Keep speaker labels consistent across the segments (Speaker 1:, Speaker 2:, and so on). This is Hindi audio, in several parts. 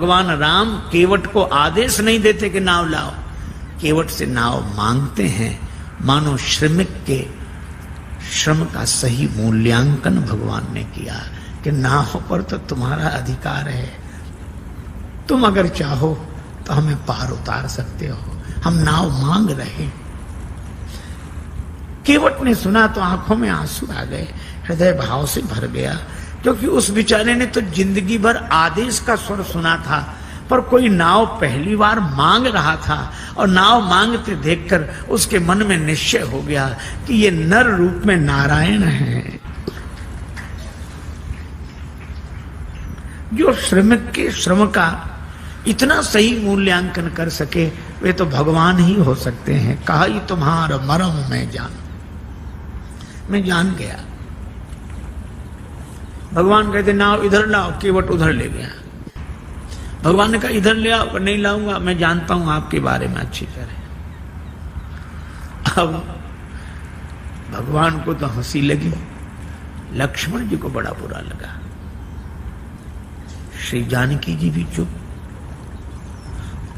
Speaker 1: भगवान राम केवट को आदेश नहीं देते कि नाव लाओ, केवट से नाव मांगते हैं। मानो श्रमिक के श्रम का सही मूल्यांकन भगवान ने किया कि नाव पर तो तुम्हारा अधिकार है, तुम अगर चाहो तो हमें पार उतार सकते हो, हम नाव मांग रहे। केवट ने सुना तो आंखों में आंसू आ गए, हृदय भाव से भर गया, क्योंकि उस बेचारे ने तो जिंदगी भर आदेश का स्वर सुना था, पर कोई नाव पहली बार मांग रहा था और नाव मांगते देखकर उसके मन में निश्चय हो गया कि ये नर रूप में नारायण है। जो श्रमिक के श्रम का इतना सही मूल्यांकन कर सके वे तो भगवान ही हो सकते हैं। कहा ही तुम्हारा मरम मैं जान गया। भगवान कहते नाव इधर लाओ, केवट उधर ले गया। भगवान ने कहा इधर ले आओ, नहीं लाऊंगा, मैं जानता हूं आपके बारे में अच्छी तरह। अब भगवान को तो हंसी लगी, लक्ष्मण जी को बड़ा बुरा लगा। श्री जानकी जी भी चुप।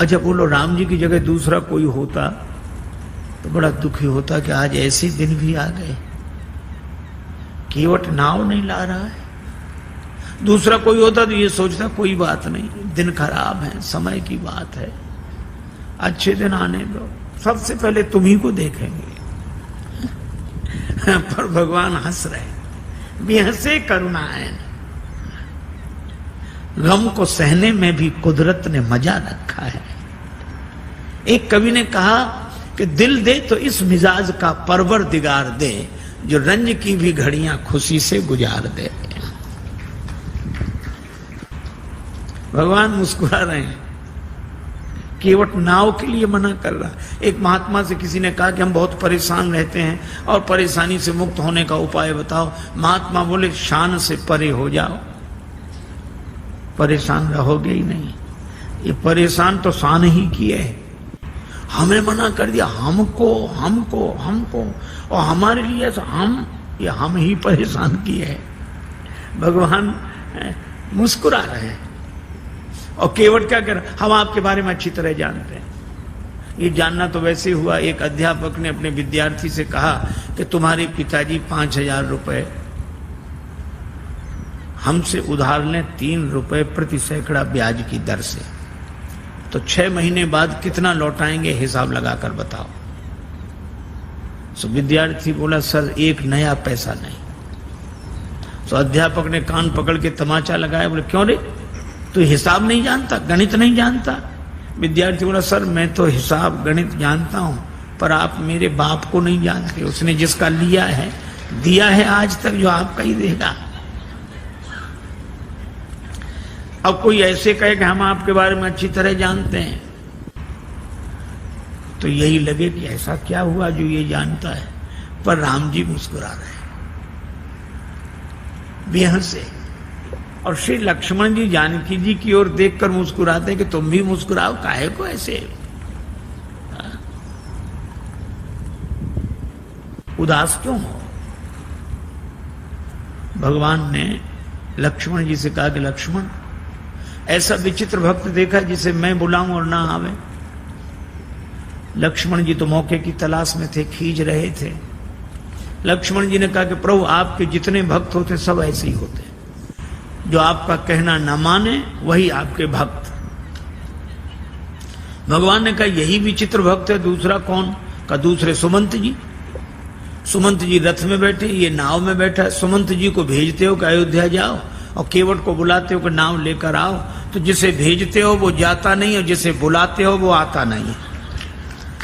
Speaker 1: अच्छा बोलो, राम जी की जगह दूसरा कोई होता तो बड़ा दुखी होता कि आज ऐसे दिन भी आ गए, केवट नाव नहीं ला रहा है। दूसरा कोई होता तो ये सोचता कोई बात नहीं, दिन खराब है, समय की बात है, अच्छे दिन आने दो, सबसे पहले तुम्ही को देखेंगे। पर भगवान हंस रहे, बेहसे करुणाएं। गम को सहने में भी कुदरत ने मजा रखा है। एक कवि ने कहा कि दिल दे तो इस मिजाज का परवरदिगार दे, जो रंज की भी घड़ियां खुशी से गुजार दे। भगवान मुस्कुरा रहे हैं, केवट नाव के लिए मना कर रहा। एक महात्मा से किसी ने कहा कि हम बहुत परेशान रहते हैं और परेशानी से मुक्त होने का उपाय बताओ। महात्मा बोले शान से परे हो जाओ, परेशान रहोगे ही नहीं। ये परेशान तो शान ही किए है, हमें मना कर दिया, हमको हमको हमको, और हमारे लिए तो हम ही परेशान किए हैं। भगवान मुस्कुरा रहे हैं। और केवट क्या कर, हम आपके बारे में अच्छी तरह जानते हैं। ये जानना तो वैसे हुआ, एक अध्यापक ने अपने विद्यार्थी से कहा कि तुम्हारे पिताजी 5,000 रुपए हमसे उधार लें 3 रुपए प्रति सैकड़ा ब्याज की दर से, तो 6 महीने बाद कितना लौटाएंगे हिसाब लगाकर बताओ। तो विद्यार्थी बोला सर 1 नया पैसा नहीं। तो अध्यापक ने कान पकड़ के तमाचा लगाया, बोले क्यों रे, तू हिसाब नहीं जानता, गणित नहीं जानता? विद्यार्थी बोला सर मैं तो हिसाब गणित जानता हूं, पर आप मेरे बाप को नहीं जानते, उसने जिसका लिया है दिया है आज तक, जो आपका ही देगा। अब कोई ऐसे कहे कि हम आपके बारे में अच्छी तरह जानते हैं, तो यही लगे कि ऐसा क्या हुआ जो ये जानता है। पर राम जी मुस्कुरा रहे बेहसे, और श्री लक्ष्मण जी जानकी जी की ओर देखकर मुस्कुराते कि तुम भी मुस्कुराओ, काहे को ऐसे उदास क्यों हो। भगवान ने लक्ष्मण जी से कहा कि लक्ष्मण, ऐसा विचित्र भक्त देखा जिसे मैं बुलाऊं और ना आवे। लक्ष्मण जी तो मौके की तलाश में थे, खींच रहे थे। लक्ष्मण जी ने कहा कि प्रभु आपके जितने भक्त होते सब ऐसे ही होते, जो आपका कहना न माने वही आपके भक्त। भगवान ने कहा यही विचित्र भक्त है, दूसरा कौन? का दूसरे सुमंत जी। सुमंत जी रथ में बैठे, ये नाव में बैठा। सुमंत जी को भेजते हो कि अयोध्या जाओ, और केवट को बुलाते हो कि नाव लेकर आओ। तो जिसे भेजते हो वो जाता नहीं, और जिसे बुलाते हो वो आता नहीं।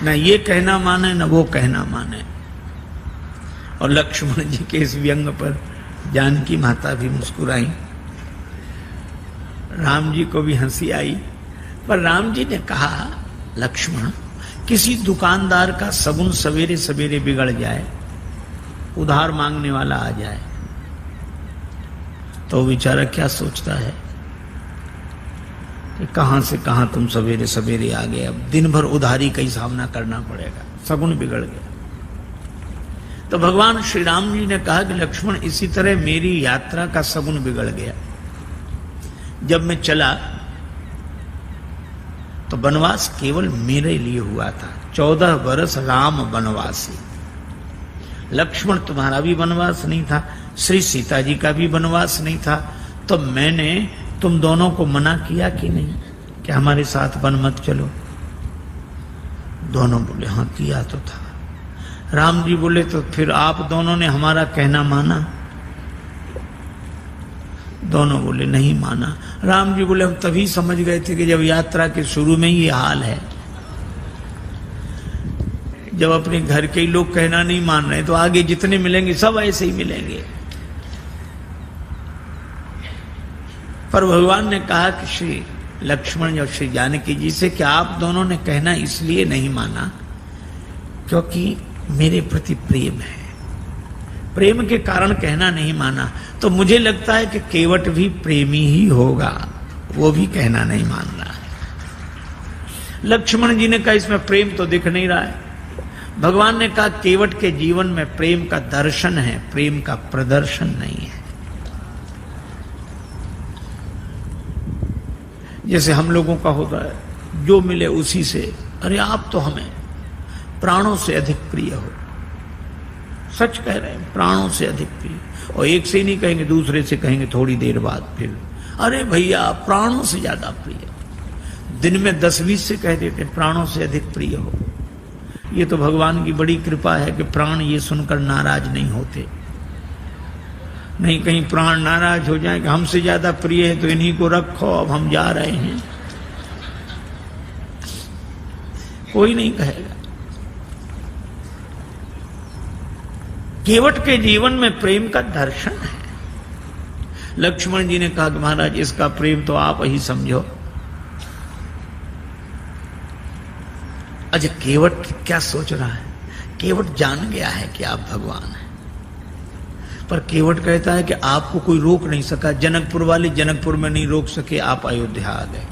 Speaker 1: न ये कहना माने न वो कहना माने। और लक्ष्मण जी के इस व्यंग पर जानकी माता भी मुस्कुराई, राम जी को भी हंसी आई। पर राम जी ने कहा लक्ष्मण, किसी दुकानदार का सगुन सवेरे सवेरे बिगड़ जाए, उधार मांगने वाला आ जाए, तो बेचारा क्या सोचता है कि कहां से कहां तुम सवेरे सवेरे आ गए, अब दिन भर उधारी का ही सामना करना पड़ेगा, सगुन बिगड़ गया। तो भगवान श्री राम जी ने कहा कि लक्ष्मण, इसी तरह मेरी यात्रा का सगुन बिगड़ गया। जब मैं चला तो वनवास केवल मेरे लिए हुआ था। 14 वर्ष राम वनवासी। लक्ष्मण तुम्हारा भी वनवास नहीं था, श्री सीता जी का भी वनवास नहीं था, तो मैंने तुम दोनों को मना किया कि नहीं कि हमारे साथ वन मत चलो? दोनों बोले हाँ किया तो था। राम जी बोले तो फिर आप दोनों ने हमारा कहना माना? दोनों बोले नहीं माना। राम जी बोले हम तभी समझ गए थे कि जब यात्रा के शुरू में ही ये हाल है, जब अपने घर के ही लोग कहना नहीं मान रहे तो आगे जितने मिलेंगे सब ऐसे ही मिलेंगे। पर भगवान ने कहा कि श्री लक्ष्मण और श्री जानकी जी से कि आप दोनों ने कहना इसलिए नहीं माना क्योंकि मेरे प्रति प्रेम है, प्रेम के कारण कहना नहीं माना। तो मुझे लगता है कि केवट भी प्रेमी ही होगा, वो भी कहना नहीं मान रहा है। लक्ष्मण जी ने कहा इसमें प्रेम तो दिख नहीं रहा है। भगवान ने कहा केवट के जीवन में प्रेम का दर्शन है, प्रेम का प्रदर्शन नहीं है। जैसे हम लोगों का होता है, जो मिले उसी से, अरे आप तो हमें प्राणों से अधिक प्रिय हो। सच कह रहे हैं, प्राणों से अधिक प्रिय। और एक से ही नहीं कहेंगे, दूसरे से कहेंगे थोड़ी देर बाद फिर, अरे भैया प्राणों से ज्यादा प्रिय। दिन में 10-20 से कह देते प्राणों से अधिक प्रिय हो। ये तो भगवान की बड़ी कृपा है कि प्राण ये सुनकर नाराज नहीं होते। नहीं कहीं प्राण नाराज हो जाए कि हमसे ज्यादा प्रिय है तो इन्हीं को रखो, अब हम जा रहे हैं, कोई नहीं कहेगा। केवट के जीवन में प्रेम का दर्शन है। लक्ष्मण जी ने कहा कि महाराज इसका प्रेम तो आप ही समझो। अच्छा केवट क्या सोच रहा है? केवट जान गया है कि आप भगवान हैं, पर केवट कहता है कि आपको कोई रोक नहीं सका। जनकपुर वाले जनकपुर में नहीं रोक सके, आप अयोध्या आ गए।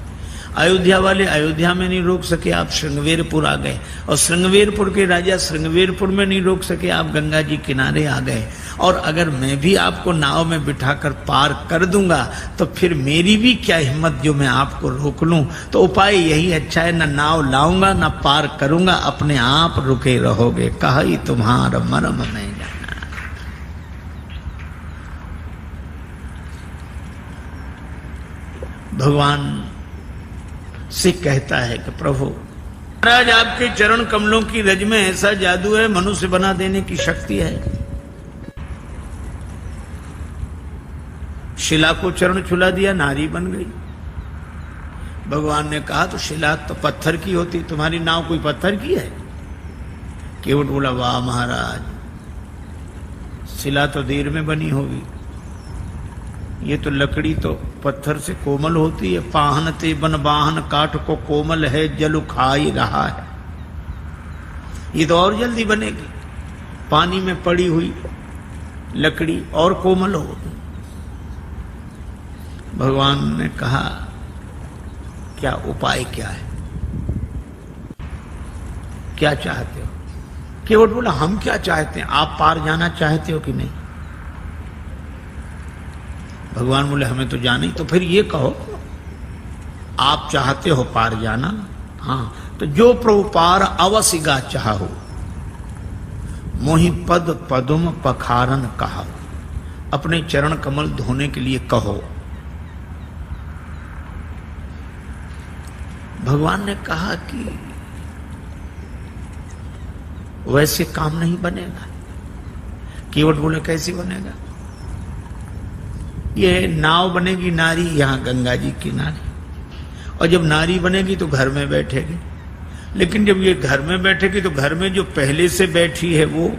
Speaker 1: अयोध्या वाले अयोध्या में नहीं रोक सके, आप श्रृंगवेरपुर आ गए। और श्रृंगवेरपुर के राजा श्रृंगवेरपुर में नहीं रोक सके, आप गंगा जी किनारे आ गए। और अगर मैं भी आपको नाव में बिठाकर पार कर दूंगा तो फिर मेरी भी क्या हिम्मत जो मैं आपको रोक लूं। तो उपाय यही अच्छा है, ना नाव लाऊंगा ना पार करूंगा, अपने आप रुके रहोगे। कहा ही तुम्हारा मरम नहीं जाना। भगवान से कहता है कि प्रभु महाराज आपके चरण कमलों की रज में ऐसा जादू है, मनुष्य बना देने की शक्ति है। शिला को चरण छुला दिया, नारी बन गई। भगवान ने कहा तो शिला तो पत्थर की होती, तुम्हारी नाव कोई पत्थर की है? केवट बोला वाह महाराज, शिला तो देर में बनी होगी, ये तो लकड़ी तो पत्थर से कोमल होती है। पाहन ते बन बाहन काठ को कोमल है, जल खाई रहा है, ये तो और जल्दी बनेगी। पानी में पड़ी हुई लकड़ी और कोमल हो। भगवान ने कहा क्या उपाय क्या है, क्या चाहते हो? केवट बोला हम क्या चाहते हैं, आप पार जाना चाहते हो कि नहीं? भगवान बोले हमें तो जाना ही, तो फिर ये कहो आप चाहते हो पार जाना? हाँ तो जो प्रभु पार अवसिगा चाहो, मोहि पद पदुम पखारन कहा, अपने चरण कमल धोने के लिए कहो। भगवान ने कहा कि वैसे काम नहीं बनेगा। केवट बोले कैसे बनेगा? ये नाव बनेगी नारी यहां गंगा जी किनारे, और जब नारी बनेगी तो घर में बैठेगी। लेकिन जब ये घर में बैठेगी तो घर में जो पहले से बैठी है वो,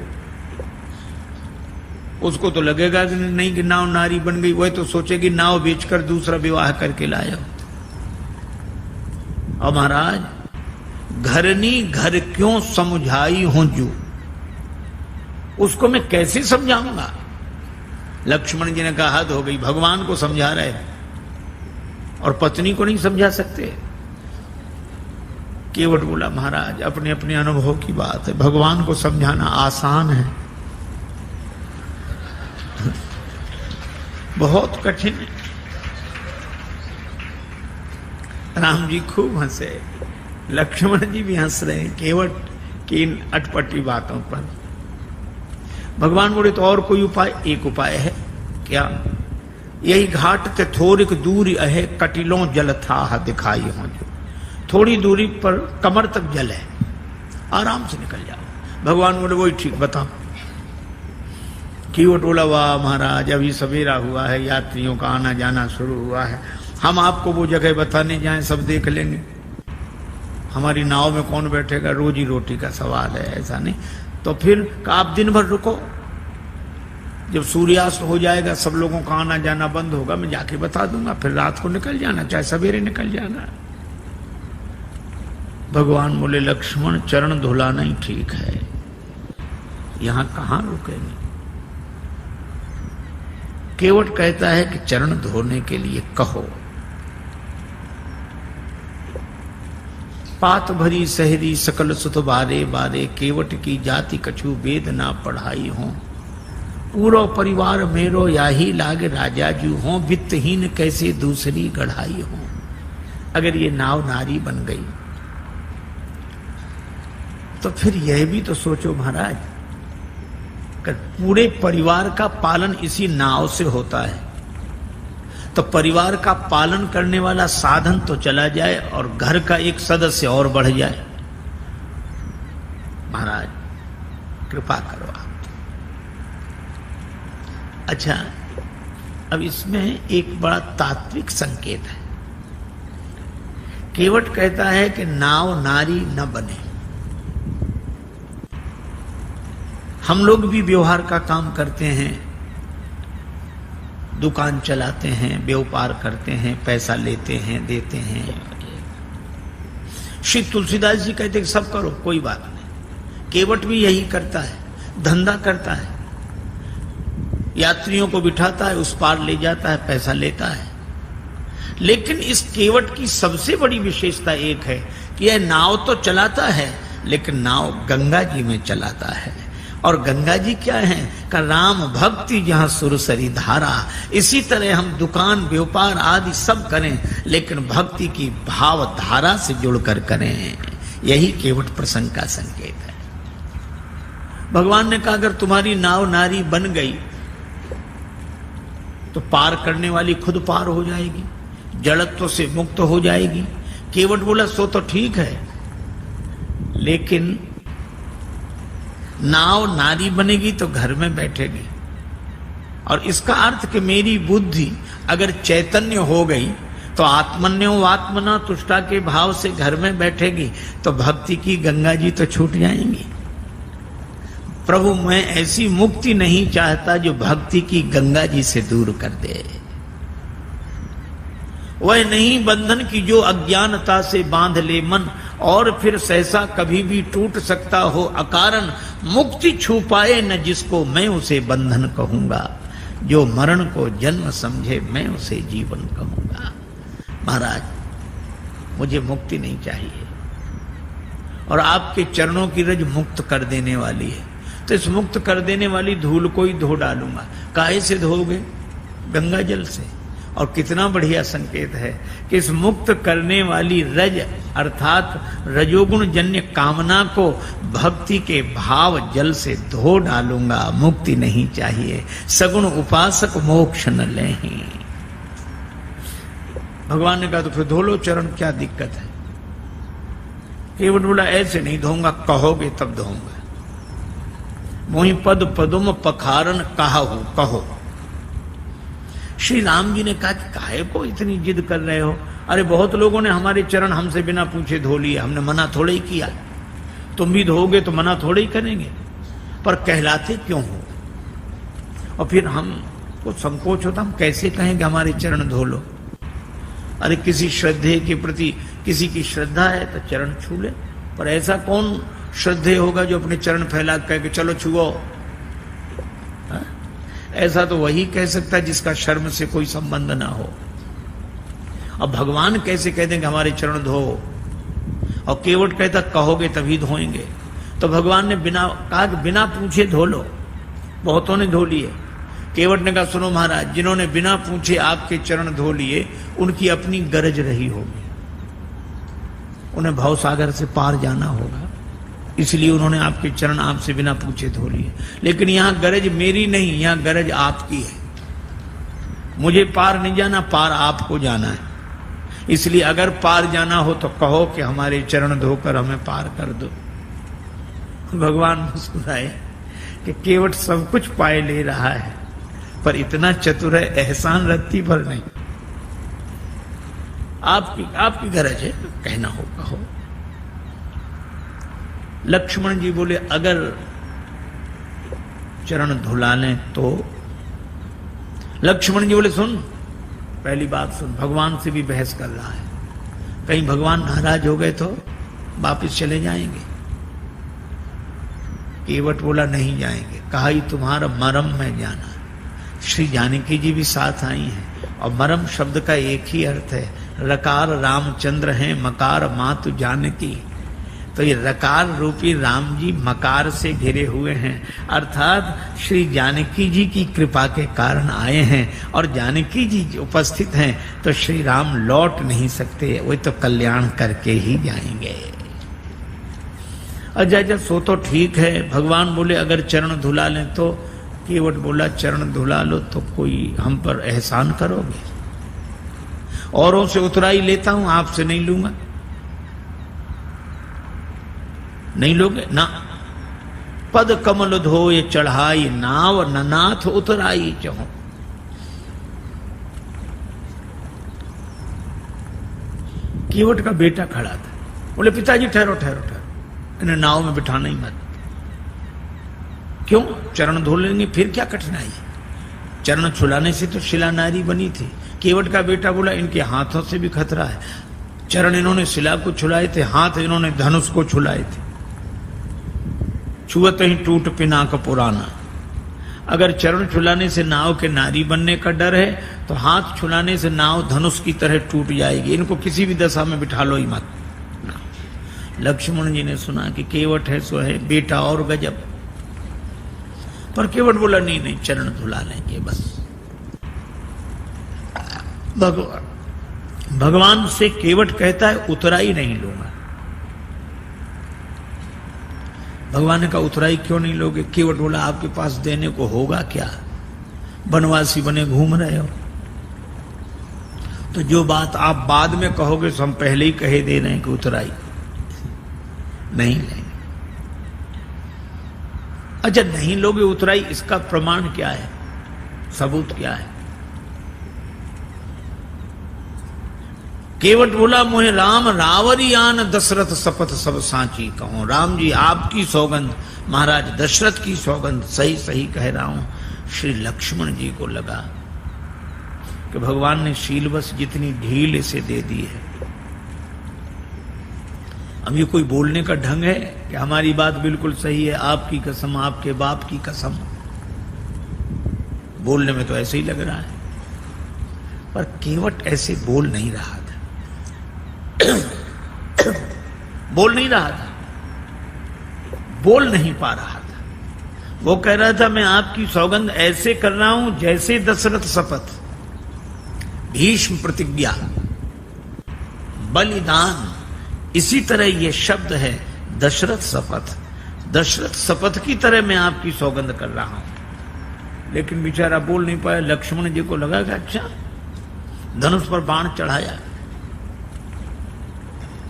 Speaker 1: उसको तो लगेगा कि नहीं कि नाव नारी बन गई, वह तो सोचेगी नाव बेचकर दूसरा विवाह करके लाया। और महाराज घरनी घर क्यों समझाई हूं जू, उसको मैं कैसे समझाऊंगा? लक्ष्मण जी ने कहा हद हो गई, भगवान को समझा रहे और पत्नी को नहीं समझा सकते। केवट बोला महाराज अपने अपने अनुभव की बात है, भगवान को समझाना आसान है, बहुत कठिन है। राम जी खूब हंसे। लक्ष्मण जी भी हंस रहे हैं केवट की इन अटपटी बातों पर। भगवान बोले तो और कोई उपाय? एक उपाय है। क्या? यही घाट ते थोड़िक दूरी अहे कटिलों जल था दिखाई हो। जो थोड़ी दूरी पर कमर तक जल है, आराम से निकल जाओ। भगवान बोले वही ठीक, बताओ। केवट बोला वाह महाराज, अभी सवेरा हुआ है, यात्रियों का आना जाना शुरू हुआ है, हम आपको वो जगह बताने जाएं सब देख लेंगे। हमारी नाव में कौन बैठेगा, रोजी रोटी का सवाल है, ऐसा नहीं। तो फिर आप दिन भर रुको, जब सूर्यास्त हो जाएगा सब लोगों का आना जाना बंद होगा, मैं जाके बता दूंगा, फिर रात को निकल जाना, चाहे सवेरे निकल जाना। भगवान बोले लक्ष्मण चरण धुलाना ही ठीक है, यहां कहां रुकेंगे। केवट कहता है कि चरण धोने के लिए कहो। पात भरी सहरी सकल सुत बारे बारे, केवट की जाति कछु वेद ना पढ़ाई हो। पूरो परिवार मेरो याही लाग राजा जू हो, वित्तहीन कैसे दूसरी गढ़ाई हो। अगर ये नाव नारी बन गई तो फिर यह भी तो सोचो महाराज, पूरे परिवार का पालन इसी नाव से होता है, तो परिवार का पालन करने वाला साधन तो चला जाए और घर का एक सदस्य और बढ़ जाए। महाराज कृपा करो आप। अच्छा, अब इसमें एक बड़ा तात्विक संकेत है। केवट कहता है कि नाव नारी न बने। हम लोग भी व्यवहार का काम करते हैं, दुकान चलाते हैं, व्यापार करते हैं, पैसा लेते हैं, देते हैं। श्री तुलसीदास जी कहते हैं सब करो, कोई बात नहीं। केवट भी यही करता है, धंधा करता है, यात्रियों को बिठाता है, उस पार ले जाता है, पैसा लेता है। लेकिन इस केवट की सबसे बड़ी विशेषता एक है कि यह नाव तो चलाता है, लेकिन नाव गंगा जी में चलाता है। और गंगा जी क्या है का राम भक्ति जहां सुरसरी धारा। इसी तरह हम दुकान व्यापार आदि सब करें, लेकिन भक्ति की भाव धारा से जुड़कर करें। यही केवट प्रसंग का संकेत है। भगवान ने कहा अगर तुम्हारी नाव नारी बन गई तो पार करने वाली खुद पार हो जाएगी, जड़त्व से मुक्त हो जाएगी। केवट बोला सो तो ठीक है, लेकिन नाव नारी बनेगी तो घर में बैठेगी। और इसका अर्थ कि मेरी बुद्धि अगर चैतन्य हो गई तो आत्मन्यो आत्मना तुष्टा के भाव से घर में बैठेगी, तो भक्ति की गंगा जी तो छूट जाएंगी। प्रभु मैं ऐसी मुक्ति नहीं चाहता जो भक्ति की गंगा जी से दूर कर दे। वह नहीं बंधन की जो अज्ञानता से बांध ले मन, और फिर सहसा कभी भी टूट सकता हो अकारण। मुक्ति छू पाए न जिसको मैं उसे बंधन कहूंगा, जो मरण को जन्म समझे मैं उसे जीवन कहूंगा। महाराज मुझे मुक्ति नहीं चाहिए, और आपके चरणों की रज मुक्त कर देने वाली है, तो इस मुक्त कर देने वाली धूल को ही धो डालूंगा। काहे से धोगे? गंगा जल से। और कितना बढ़िया संकेत है कि इस मुक्त करने वाली रज अर्थात रजोगुण जन्य कामना को भक्ति के भाव जल से धो डालूंगा। मुक्ति नहीं चाहिए, सगुण उपासक मोक्ष न लें। भगवान ने कहा तो फिर धो लो चरण, क्या दिक्कत है? केवट बोला ऐसे नहीं धोऊंगा, कहोगे तब धोऊंगा। मोहि पद पदुम पखारन कहाहू, कहो। श्री राम जी ने कहा कि काहे को इतनी जिद कर रहे हो? अरे बहुत लोगों ने हमारे चरण हमसे बिना पूछे धो लिए, हमने मना थोड़े ही किया। तुम भी धोगे तो मना थोड़े ही करेंगे, पर कहलाते क्यों हो? और फिर हमको संकोच होता, हम कैसे कहेंगे हमारे चरण धो लो? अरे किसी श्रद्धे के प्रति किसी की श्रद्धा है तो चरण छू ले, पर ऐसा कौन श्रद्धेय होगा जो अपने चरण फैला कह के चलो छुओ? ऐसा तो वही कह सकता है जिसका शर्म से कोई संबंध ना हो। अब भगवान कैसे कह देंगे हमारे चरण धो? और केवट कहता कहोगे तभी धोएंगे। तो भगवान ने बिना कहा कि बिना पूछे धो लो। बहुतों ने धो लिए। केवट ने कहा सुनो महाराज, जिन्होंने बिना पूछे आपके चरण धो लिए उनकी अपनी गरज रही होगी, उन्हें भवसागर से पार जाना होगा, इसलिए उन्होंने आपके चरण आपसे बिना पूछे धो लिए। लेकिन यहां गरज मेरी नहीं, यहां गरज आपकी है। मुझे पार नहीं जाना, पार आपको जाना है। इसलिए अगर पार जाना हो तो कहो कि हमारे चरण धोकर हमें पार कर दो। भगवान मुस्कुराए कि केवट सब कुछ पाए ले रहा है, पर इतना चतुर है एहसान रत्ती पर नहीं। आपकी गरज है, कहना हो कहो। लक्ष्मण जी बोले अगर चरण धुला लें तो। लक्ष्मण जी बोले सुन, पहली बात सुन, भगवान से भी बहस कर रहा है, कहीं भगवान नाराज हो गए तो वापिस चले जाएंगे। केवट बोला नहीं जाएंगे। कहा ही तुम्हारा मरम में जाना। श्री जानकी जी भी साथ आई हैं, और मरम शब्द का एक ही अर्थ है, रकार रामचंद्र हैं, मकार मातु जानकी। तो ये रकार रूपी राम जी मकार से घिरे हुए हैं, अर्थात श्री जानकी जी की कृपा के कारण आए हैं, और जानकी जी उपस्थित हैं तो श्री राम लौट नहीं सकते, वे तो कल्याण करके ही जाएंगे। अजय सो तो ठीक है। भगवान बोले अगर चरण धुला लें तो। केवट बोला चरण धुला लो तो कोई हम पर एहसान करोगे? औरों से उतराई लेता हूं, आपसे नहीं लूंगा। नहीं लोगे ना। पद कमल धोए चढ़ाई नाव, ननाथ उतराई चहो। केवट का बेटा खड़ा था, बोले पिताजी ठहरो ठहरो ठहरो, इन्हें नाव में बिठाना ही मत। क्यों? चरण धो लेंगे, फिर क्या कठिनाई? चरण छुलाने से तो शिला नारी बनी थी। केवट का बेटा बोला इनके हाथों से भी खतरा है। चरण इन्होंने शिला को छुलाए थे, हाथ इन्होंने धनुष को छुलाए थे। छुअत ही टूट पिनाक पुराना। अगर चरण छुलाने से नाव के नारी बनने का डर है तो हाथ छुलाने से नाव धनुष की तरह टूट जाएगी। इनको किसी भी दशा में बिठा लो ही मत। लक्ष्मण जी ने सुना कि केवट है सो है, बेटा और गजब। पर केवट बोला नहीं नहीं, चरण धुला लेंगे बस। भगवान से केवट कहता है उतराई नहीं लूंगा। भगवान ने कहा उतराई क्यों नहीं लोगे? केवट बोला आपके पास देने को होगा क्या? बनवासी बने घूम रहे हो। तो जो बात आप बाद में कहोगे तो हम पहले ही कहे दे रहे हैं कि उतराई नहीं लेंगे। अच्छा नहीं लोगे उतराई, इसका प्रमाण क्या है, सबूत क्या है? केवट बोला मोहे राम रावरियान दशरथ शपथ सब सांची कहो। राम जी आपकी सौगंध, महाराज दशरथ की सौगंध, सही सही कह रहा हूं। श्री लक्ष्मण जी को लगा कि भगवान ने शीलवश जितनी ढील इसे दे दी है, अब ये कोई बोलने का ढंग है कि हमारी बात बिल्कुल सही है, आपकी कसम, आपके बाप की कसम। बोलने में तो ऐसे ही लग रहा है, पर केवट ऐसे बोल नहीं रहा था। बोल नहीं रहा था, बोल नहीं पा रहा था। वो कह रहा था मैं आपकी सौगंध ऐसे कर रहा हूं जैसे दशरथ शपथ, भीष्म प्रतिज्ञा, बलिदान, इसी तरह ये शब्द है दशरथ शपथ। दशरथ शपथ की तरह मैं आपकी सौगंध कर रहा हूं। लेकिन बेचारा बोल नहीं पाया। लक्ष्मण जी को लगा कि अच्छा, धनुष पर बाण चढ़ाया,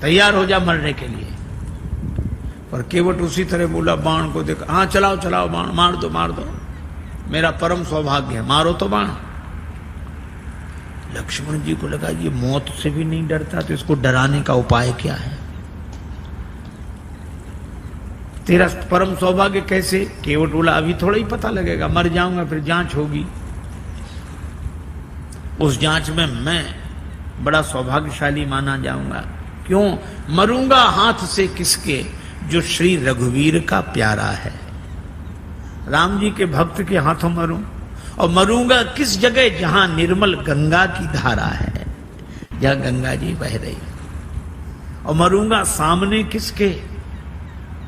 Speaker 1: तैयार हो जा मरने के लिए। पर केवट उसी तरह बोला, बाण को देख, हाँ चलाओ चलाओ बाण, मार दो मार दो, मेरा परम सौभाग्य है, मारो तो बाण। लक्ष्मण जी को लगा ये मौत से भी नहीं डरता, तो इसको डराने का उपाय क्या है? तेरा परम सौभाग्य कैसे? केवट बोला अभी थोड़ा ही पता लगेगा, मर जाऊंगा फिर जांच होगी, उस जांच में मैं बड़ा सौभाग्यशाली माना जाऊंगा। क्यों? मरूंगा हाथ से किसके, जो श्री रघुवीर का प्यारा है। राम जी के भक्त के हाथों मरूं, और मरूंगा किस जगह, जहां निर्मल गंगा की धारा है, जहां गंगा जी बह रही। और मरूंगा सामने किसके,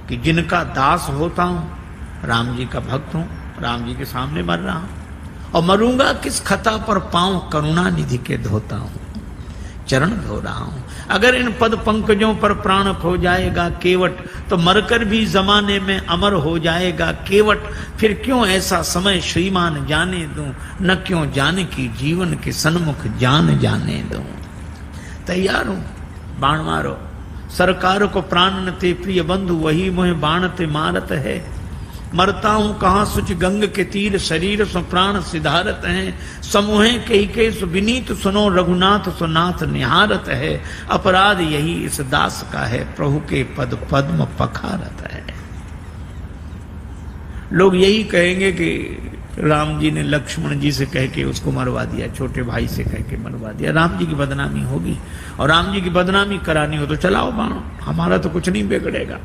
Speaker 1: कि जिनका दास होता हूं, राम जी का भक्त हूं, राम जी के सामने मर रहा हूं। और मरूंगा किस खता पर, पांव करुणा निधि के धोता हूं। चरण धो रहा हूं। अगर इन पद पंकजों पर प्राण खो जाएगा केवट, तो मरकर भी जमाने में अमर हो जाएगा केवट। फिर क्यों ऐसा समय श्रीमान जाने दूं, न क्यों जाने की जीवन के सन्मुख जान जाने दूं। तैयार हूं, बाण मारो। सरकार को प्राण न ते प्रिय बंधु, वही मोहे बाण ते मारत है। मरता हूं कहां सुच गंग के तीर, शरीर सो प्राण सिधारत है। समूहे के सु विनीत सुनो, रघुनाथ सो नाथ निहारत है। अपराध यही इस दास का है, प्रभु के पद पद्म पखारत है। लोग यही कहेंगे कि राम जी ने लक्ष्मण जी से कह के उसको मरवा दिया, छोटे भाई से कह के मरवा दिया। राम जी की बदनामी होगी, और राम जी की बदनामी करानी हो तो चलाओ बाण, हमारा तो कुछ नहीं बिगड़ेगा।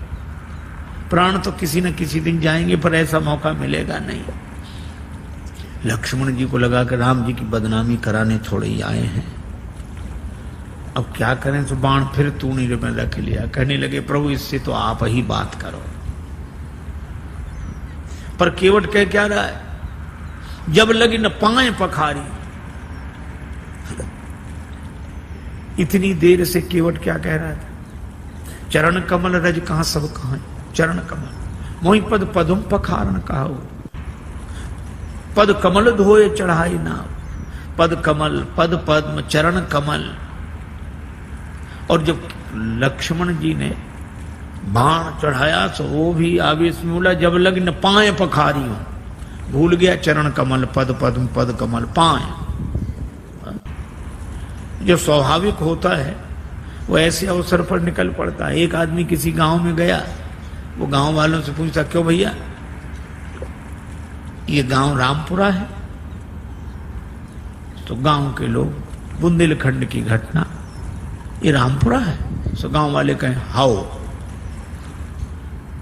Speaker 1: प्राण तो किसी न किसी दिन जाएंगे, पर ऐसा मौका मिलेगा नहीं। लक्ष्मण जी को लगा कि राम जी की बदनामी कराने थोड़े ही आए हैं, अब क्या करें। तो बाण फिर तूणी में रख लिया। कहने लगे प्रभु इससे तो आप ही बात करो। पर केवट कह क्या रहा है, जब लगी न पाए पखारी। इतनी देर से केवट क्या कह रहा था, चरण कमल रज कहां सब कहां, चरण कमल मोहि पद पदुम पखारन कहाऊ। पद कमल धोए चढ़ाई नाव, पद कमल पद पद्म चरण कमल। और जब लक्ष्मण जी ने बाण चढ़ाया तो वो भी आवेश में बोला, जब लग न पाए पखारी हो। भूल गया चरण कमल पद पद्म पद कमल पाए। जो स्वाभाविक होता है वो ऐसे अवसर पर निकल पड़ता है। एक आदमी किसी गांव में गया, वो गांव वालों से पूछता, क्यों भैया ये गांव रामपुरा है? तो गांव के लोग, बुंदेलखंड की घटना, ये रामपुरा है? तो गांव वाले कहें हाओ।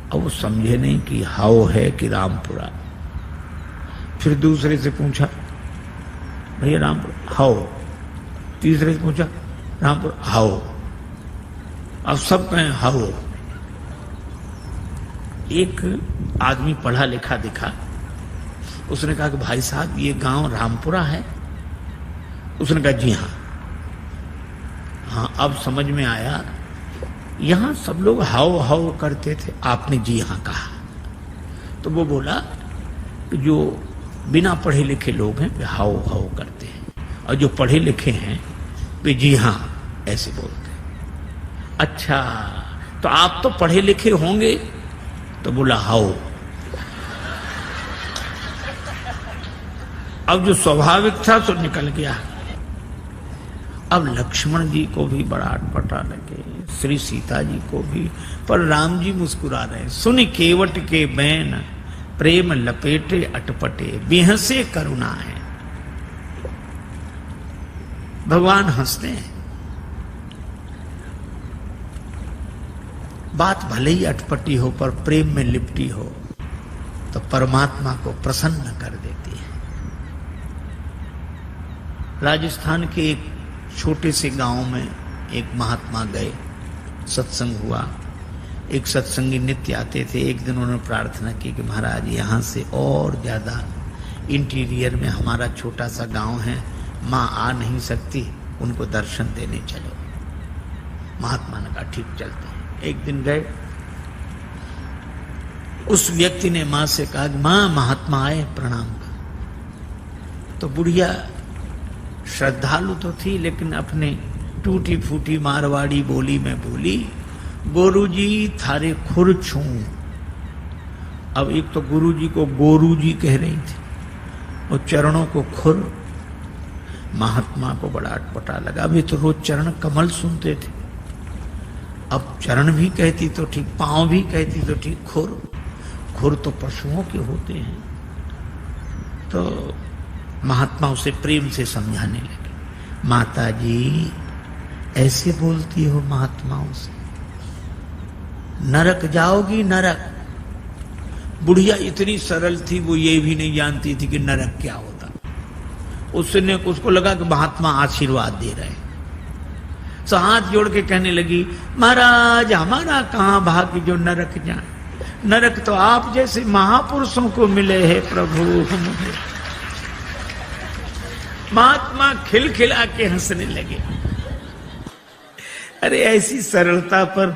Speaker 1: अब वो समझे नहीं कि हाओ है कि रामपुरा। फिर दूसरे से पूछा, भैया रामपुरा? हाओ। तीसरे से पूछा, रामपुरा? हाओ। अब सब कहें हाओ। एक आदमी पढ़ा लिखा दिखा, उसने कहा कि भाई साहब ये गांव रामपुरा है? उसने कहा जी हाँ। हाँ अब समझ में आया, यहां सब लोग हाओ हाओ करते थे, आपने जी हाँ कहा। तो वो बोला कि जो बिना पढ़े लिखे लोग हैं वे हाओ हाओ करते हैं, और जो पढ़े लिखे हैं वे जी हाँ ऐसे बोलते हैं। अच्छा तो आप तो पढ़े लिखे होंगे? तो बोला हाओ। अब जो स्वाभाविक था तो निकल गया। अब लक्ष्मण जी को भी बड़ा अटपटा लगे, श्री सीता जी को भी, पर राम जी मुस्कुरा रहे। सुन केवट के बैन प्रेम लपेटे अटपटे, बेहसे करुणा है। भगवान हंसते हैं। बात भले ही अटपटी हो पर प्रेम में लिपटी हो तो परमात्मा को प्रसन्न कर देती है। राजस्थान के एक छोटे से गांव में एक महात्मा गए, सत्संग हुआ। एक सत्संगी नित्य आते थे। एक दिन उन्होंने प्रार्थना की कि महाराज यहाँ से और ज्यादा इंटीरियर में हमारा छोटा सा गांव है, माँ आ नहीं सकती, उनको दर्शन देने चलो। महात्मा ने कहा ठीक चलते हैं। एक दिन गए, उस व्यक्ति ने माँ से कहा माँ महात्मा आए प्रणाम कर। तो बुढ़िया श्रद्धालु तो थी, लेकिन अपने टूटी फूटी मारवाड़ी बोली में बोली, गोरुजी थारे खुर छू। अब एक तो गुरुजी को गोरुजी कह रही थी, और चरणों को खुर। महात्मा को बड़ा अटपटा लगा। अभी तो रोज चरण कमल सुनते थे, अब चरण भी कहती तो ठीक, पांव भी कहती तो ठीक, खुर। खुर तो पशुओं के होते हैं। तो महात्मा उसे प्रेम से समझाने लगे, माता जी ऐसे बोलती हो महात्माओं से, नरक जाओगी नरक। बुढ़िया इतनी सरल थी, वो ये भी नहीं जानती थी कि नरक क्या होता। उसने उसको लगा कि महात्मा आशीर्वाद दे रहे हैं, तो हाथ जोड़ के कहने लगी, महाराज हमारा कहां भाग्य जो नरक जाए, नरक तो आप जैसे महापुरुषों को मिले हैं प्रभु। महात्मा खिलखिला के हंसने लगे। अरे ऐसी सरलता पर